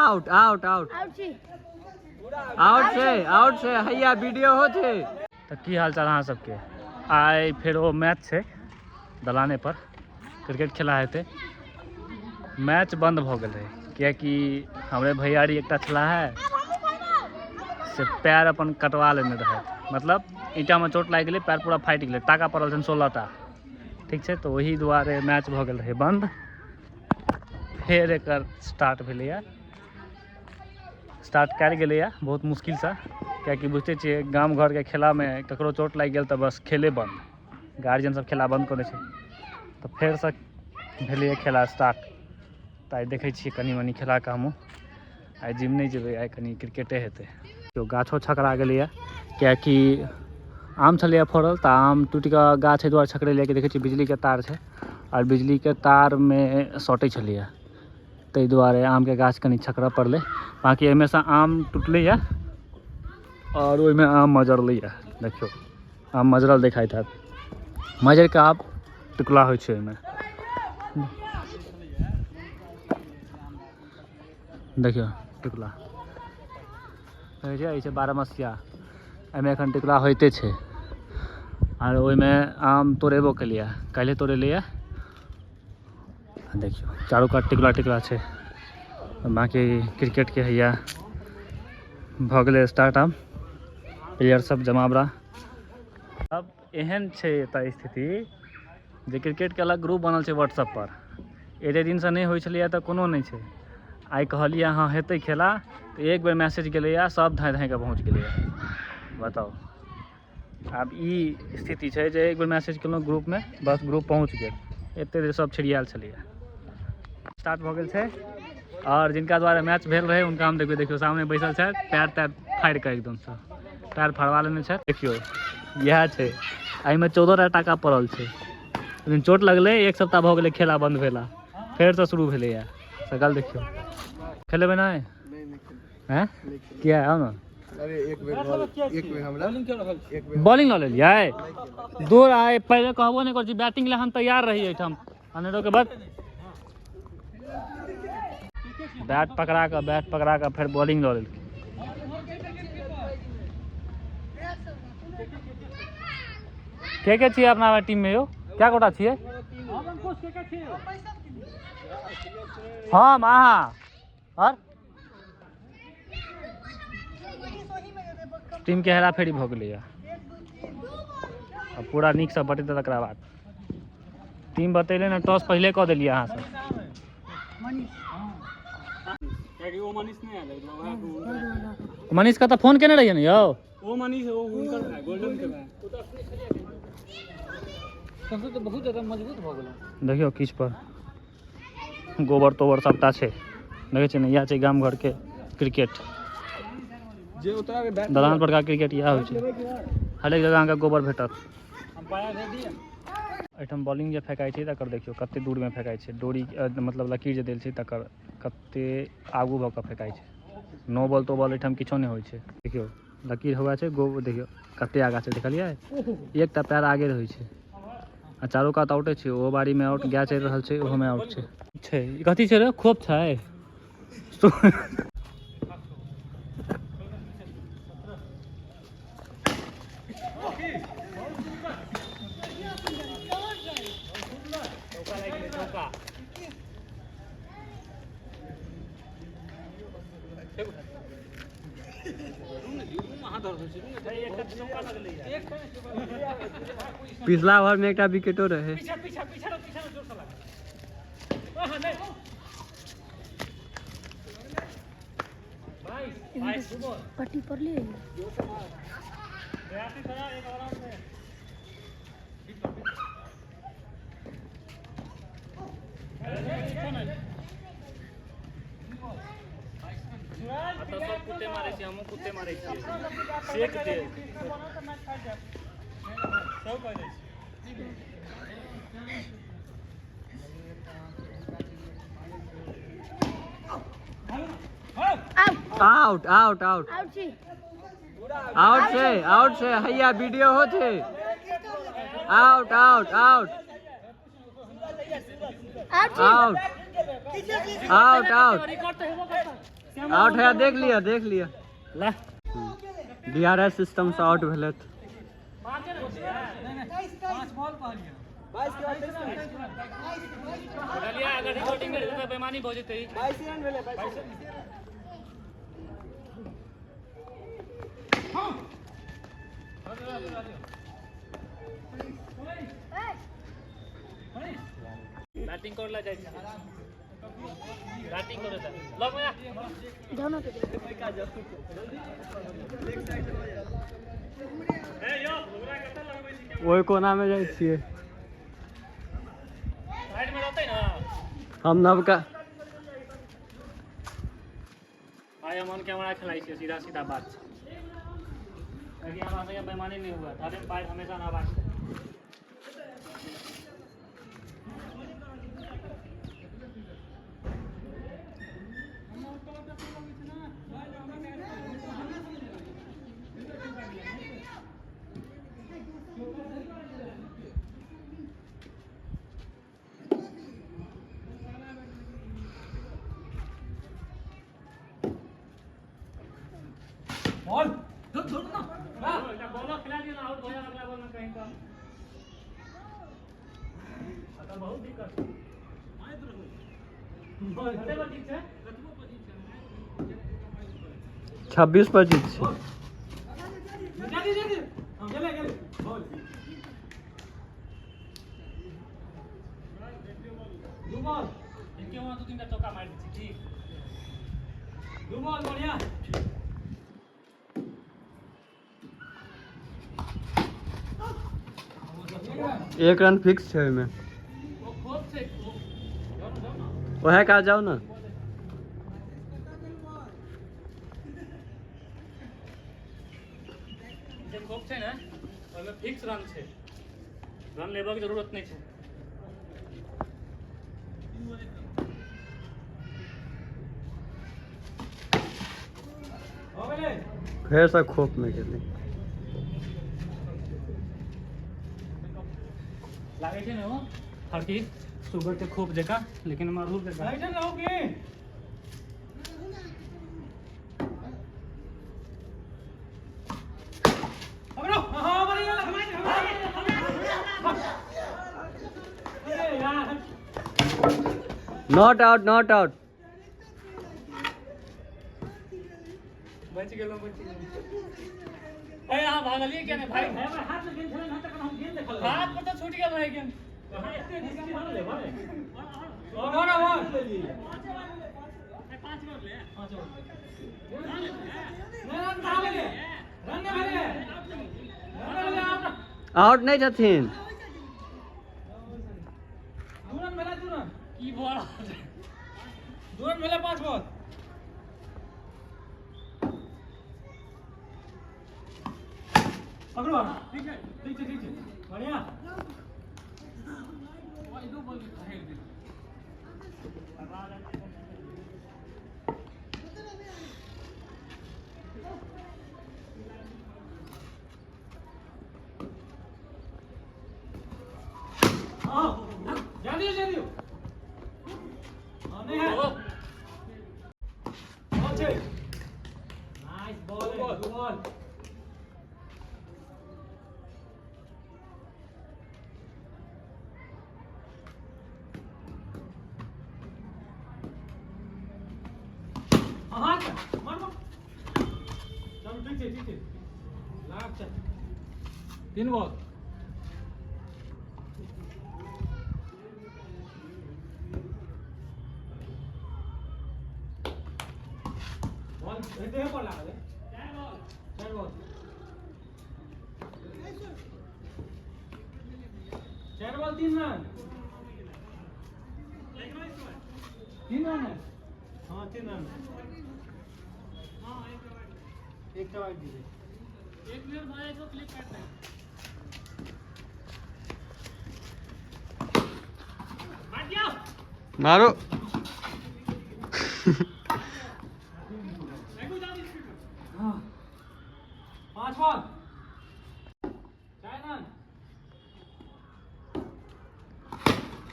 Out out out out से हैया video हो छे। तो की हाल चाल अहाँ सबके? आइ फेर वो मैच छे दलाने पर क्रिकेट खेला हेते। मैच बंद भ गेल रहे कियाकि हमरे भैयारी एकटा छला है से पैर अपन कटवा लेने रहे, मतलब ईटा में चोट लाग गेलै, पैर पूरा फाटि गेलै, टाका पड़ल छन 16टा। ठीक है, तो वही दुआरे मैच भ गेल रहे बंद। फिर एक स्टार्ट भेलैया, स्टार्ट कल गया बहुत मुश्किल से, क्या बुझते छे गाम घर के खेला में ककरो चोट लग गया तो बस खेले बंद, गार्जियन सब खेला बंद कर दे छे। तो फिर से भेलैया खेला स्टार्ट। तो आई देखे छे कनी मनी खेला के हमहूँ आई जिम नहीं जेबे, आई कनी क्रिकेटे हेते। तो गाछो छकरा गया क्या आम छलैया फड़ल, तो आम टूट के गाछ एहि दुआरे छकरेलिया कि देखे बिजली के तार है और बिजली के तार में सटे छलैया, ताहि दुआरे आम के गाछ कनी छकरा पड़ले। बाकी एहिमे से आम टूटलैया और ओहिमे आम मजरलैया। देखियो आम मजरल देखाइत हैत, मजर के आब टुकला होइ छै ओहिमे। देखियो टुकला होइ छै 12 एहिमे एखन टिकुला होइते छै। और ओहिमे आम तोड़ेबो केलिया, काल्हे तोड़ेलिया। देखियो चारों कात टिकुला टिकुला छै। बाकी क्रिकेट के हैया भ गेलै स्टार्ट, आब प्लेयर सब जमावड़ा। अब एहन छै एतऽ स्थिति जे क्रिकेट के अलग ग्रुप बनल छै व्हाट्सएप पर, एते दिन से नहीं होइ छलैया तऽ कोनो नहीं छै। आई कहलिए हाँ हेतै खेला तो एक बेर मैसेज गेलैया, सब धाँइ धाँइ के पहुँच गेलैया। बताओ आब ई स्थिति छै जे एक बेर मैसेज केलहुँ ग्रुप में, बस ग्रुप पहुँच गेल, एते देर सब छिड़ियाल छलैया। स्टार्ट भ गेल छै और जिनका द्वारा मैच भेल रहे उनका हम देखियो सामने बैसल छै, पैर तैर फाड़ि के एकदम से पैर फड़वा लेने छै। देखियो यह छै, एहिमे 14 टाका पड़ल छै, लेकिन चोट लगले, एक सप्ताह भ गेलै खेला बंद भेला, फिर से शुरू भेलैया। सकल देखियो खेलेबे नहीं हैं किया आओ ना। अरे एक बेर हमरा बॉलिंग ल लेलिए दूर आए, पहले कहबो नहीं कर बैटिंग ले हम तैयार रही एठम अनेरो के बाद बैट पकड़ा के फिर बॉलिंग ल लेलकै। के छिए अपना टीम में यो, क्या गोटा छिए? हम अहाँ और टीम के हेरा फेरी भ गेलैया। पूरा नीक से बतेतै तकरा बाद टीम बतेले ना, टॉस पहले कह देलिए अहाँ सब। मनीष का तो फोन केने रहिए न यौ, ओ मनीष ओ हुनकर भाई गोल्डन के भाई सबसे तो बहुत ज्यादा मजबूत भ गेल। देखियो किछ पर गोबर तोबर सबटा छै, देखे छै ने, इएह छै गाम घर के क्रिकेट। जे उतरा के बैट दलान पर का क्रिकेट इएह होइ छै, हरेक जगह अहाँके गोबर भेटत। हम पाया दे दिया एठम बॉलिंग जे फेंकाई छै तकर देखियो कते दूर में फेंकाई छै, डोरी मतलब लकीर जे देल छै तकर कते आगू भ के फेंकाई छै। नो बॉल तो बॉल एठम किछो नहीं होइ छै। देखियो लकीर हुआ छै, गो देखियो कते आगा छै, देखलिए एकटा पैर आगे रहै छै आ चारों कात आउटे छै। ओ बारी में आउट गया चल रहल छै, ओहो में आउट छै। ई कथी छै रे, खोप छै? पिछला ओवर में एक विकेटो रहे। पट्टी पर ले कुत्ते मारे छी, हमहूँ कुत्ते मारे छी, सेक दे सब कह दै छी। आउट आउट आउट आउट से हैया वीडियो हो छे। Out out out out out out out है, देख लिया ला DRS सिस्टम से आउट भेलत। अगर रिकॉर्डिंग करे तो बेईमानी हो जेतै। बैटिंग करला जाय छै, बैटिंग करे छै लग में दोनों के ए यो ओकरा कत लगबै छी, ओहि कोना में जाइ छियै साइड में रहतै ना। हम नवका आय मन कैमरा खिलाई छै, सीधा सीधा बात छै, ताकि हमरा से बेईमानी नहीं हुआ। ताकि पाइप हमेशा ना बात छै। बॉल धुर ना हां बॉल खिला दिया ना, आउट हो जाएगा अगला बॉल में कहीं का। आता बहुत दिक्कत है माइट रहो बॉल हटे बा ठीक है, कतबो पोजीशन है 26-25 छै। जल्दी जल्दी हम चले बॉल दो बॉल इनके वहां 2-3 का चौका मार दी ठीक। दो बॉल बढ़िया। एक रन फिक्स छै ओहिमे, ओहे का जाओ ना। जब कोप छै ना ओमे फिक्स रन छै, रन लेबा के जरूरत नहीं छै। हो गेलै फेर से खोप में गेलै। लागे छै ना वो हरकी सुगर के खूब जका, लेकिन मरूर के राइट रहो के पकड़ो। हां बढ़िया यार नॉट आउट बच गेलो ए यहां भागलिए क्या नहीं भाई, हाथ में गेंद खेला ना तक हम गेंद देखल हाथ पर तो छूट गया भाई गेम। कहां इतने रिस्की मार ले भाई और ले लिए 5 ओवर ले 5 ओवर रन कहां लगे रन नहीं मिले आउट नहीं छथिन। दूरन मिला दूरन की बॉल दूरन मिला 5 बॉल पकड़ो। ठीक है बढ़िया। दो बॉल हेड दे हां जल्दी हां नहीं है ओके नाइस बॉल बॉल हाँ मार चलो ठीक है लाभ चल 3 बॉल बॉल रहते हैं पर लगा दे 4 बॉल 3 रन 3 रन है हाँ 3 रन एक का वाइड दीजिए एक मिनट भाई को क्लिक करना है मार दिया मारो। हाँ 5 बॉल 4 रन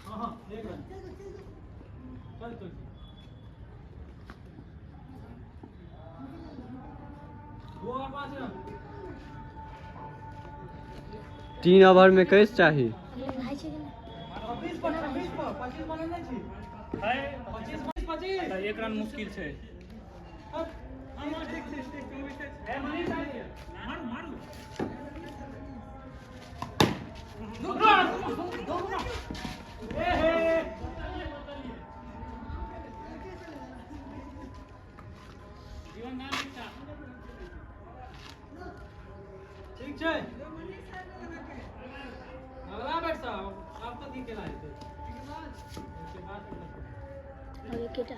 हाँ 1 रन चल तीन ओवर में कैसे चाहिए? एक रन मुश्किल है। ठीक है, अगला बैट साहब आपका ठीक है लाए थे। विकेट है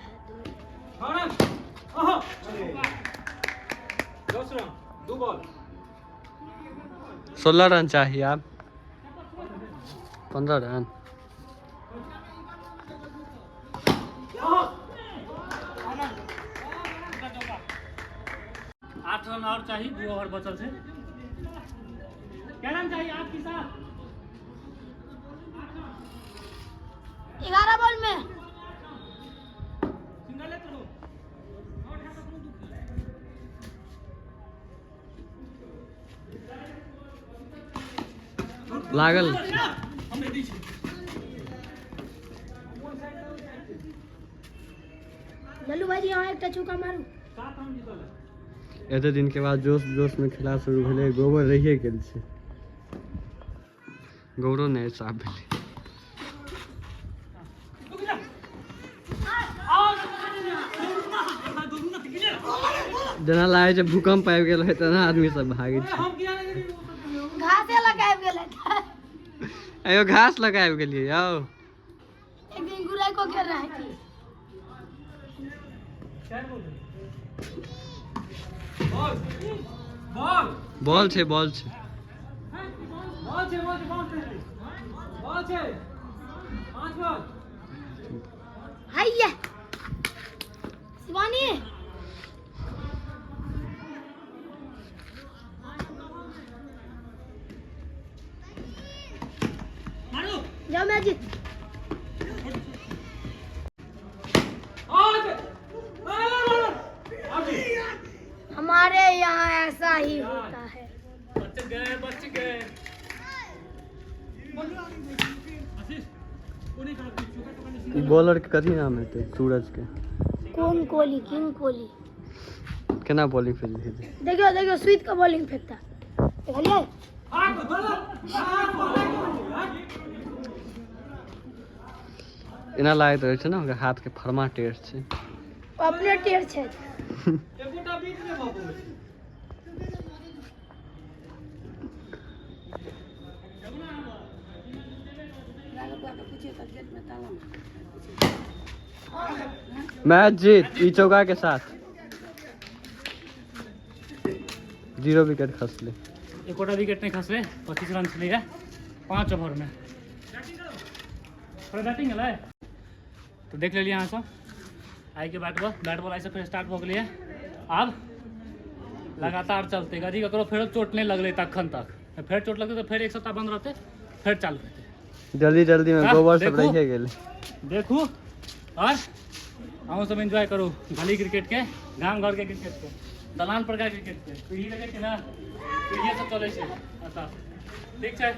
दूसरा 2 बॉल 16 रन चाहिए आप। 15 रन। आठ रन और चाहिए, 2 ओवर बचल से। क्या रन चाहिए आपके साथ? 11 बॉल में सिंगल है चलो। लागल। लल्लू भाई यहाँ एक चौका मारू। एते दिन के बाद जोश जोश में खेला शुरू भेले। गोबर रहिए गेल छै, गौरो नहीं साफ भेले। जेना लागे छै भूकंप आबि गेल है, तेना आदमी सब भागे छै। घासे लगाए गेले अयो घास लगाए गेलिए यौ। एक दिन गुराई को घेर रहे थे। बॉल बॉल बॉल छै, बॉल छै। बॉल छे, बॉल छे, बॉल छे, बॉल छे। 5 बॉल हाय शिवानी जाओ मैजिक। हमारे यहाँ ऐसा ही होता है। बच गए, बच गए। बॉलर के कथी नाम हेतै? सूरज के। कौन कोहली? किंग कोहली। केना बॉलिंग फेल है? देखियो देखियो स्वीट का बॉलिंग फेंकता देखलिए। एना लागैत रहै छै ना, ओकर हाथ के फरमा टेढ़ छै। अपने टेढ़ छै। एकोटा बीच में बाबू मैच जीत ई चौका के साथ। 0 विकेट खसले। एकोटा विकेट नहीं खसले। 25 रन छलै 5 ओवर में। बैटिंग है तो देख लिया अहाँ सब आई के बैट बॉल ऐसे फिर स्टार्ट हो गई। अब लगातार चलते यदि ककरो फिर चोट नहीं लगले तखन तक, फिर चोट लगते तो फिर एक सप्ताह बंद रहते, फिर चालू होते। जल्दी जल्दी में हाँ, गोबर सब देखू। रहिए गेल। देखू और अहूँ सब एंजॉय करू गली क्रिकेट के, गाँव घर के क्रिकेट के, दलान पर का क्रिकेट के। पीढ़ी लगे कि ना पीढ़ी सब चले। अच्छा ठीक है।